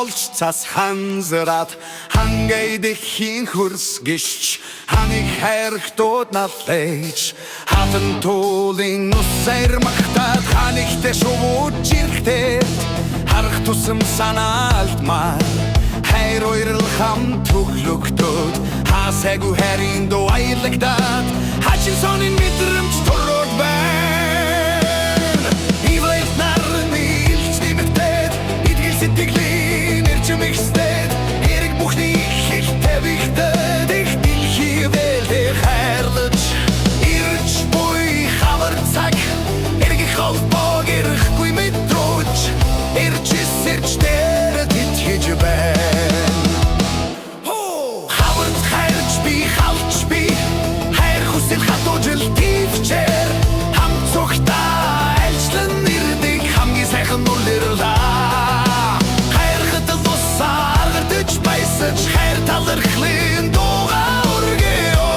болж цас ханзраад хангайдах хин хөрс гიშ ханыг хайрхтууд налж хатан туулын усэр магтаад ханигтэй шувууж ирэхдээ харах тусам санаалтмаар хайр уйрал хамт төглөгдөд хасаагүй хайрын дуу аялагдаад хачин сонин мэдрэмж төрөөд байна. Ивэйт нарны илч нэмэгдээд идгэл сэтгэлийн эрчим ихсдээд эрэг бүхний хэл тавигдаад их дэлхийвэлдээ хайрлаж ирж буй хавар цаг эрэг холбоог ирэхгүй мэдрүүж ирж сэрчдээр тэтгэж байна. Хавар хайрч би халч би хайр хүсэл хатуужил тивчээр хамт цогтаа альчлан ирдэг хамгийн сайхан үлэрлээ. Хайр хатал бусаар гэрдэж баясаж хайр талархлын дуугаа өргөё.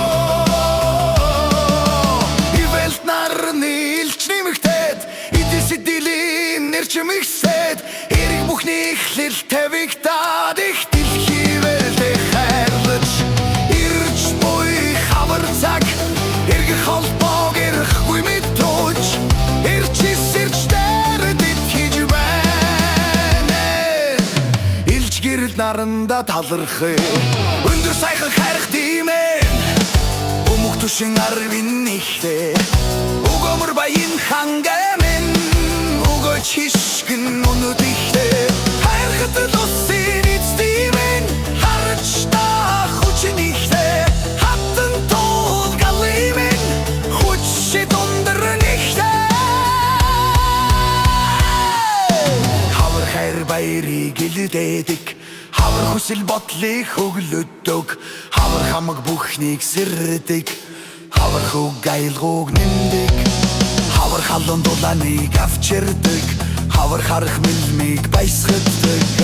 Ивэлт нарны илч нэмэгдээд эдийн сэдилийн нэрчим ихсээд эрэг бүхний эхлэл тавигдаад их дэлхийвэлдээ хайрлаж ирж буй хавар цаг эрэг холбоог ирэхгүй мэдрүүж ирж сэрчдээр тэтгэж байна. Илж гэрэл наранда талархъя өндөр сайхан хайрх димэн өмг түшин арвин ихтэй өгөмөр баян хангамэн өгөж хишгэн өнөд ихтэй хайрхатал усын эцдимэн харж та хүчин ихтэй хатан туул галимэн хүчит өндөр ихтэй хавар хайр баярыг илдээдэг хавар хүсэл бодлыг хөглөдөг хавар хамаг бүхнийг сэрдэг хавар хөг айлгууг нэмдэг хавар халуун дулааныг авчирдаг хавар харах мэлмиг баясгадаг.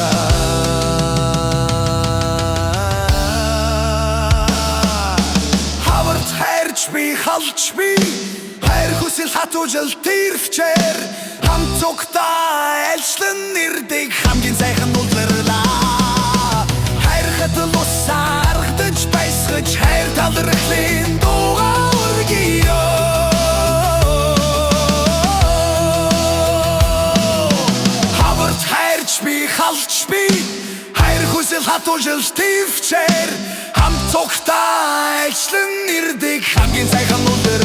Хаварт хайрч би халч би хайр хүсэл хатуужил тэрвчээр хамт цогтаа альчлан ирдэг хамгийн сайхан үлэрлээ. Хайр хатал усаар гэрдэж баясгаж хайр талархлын дуугаа өргөё. Би халч би хайр хүсэл хатуужил тивчээр хамт цогтаа альчлан ирдэг хамгийн сайхан үлэр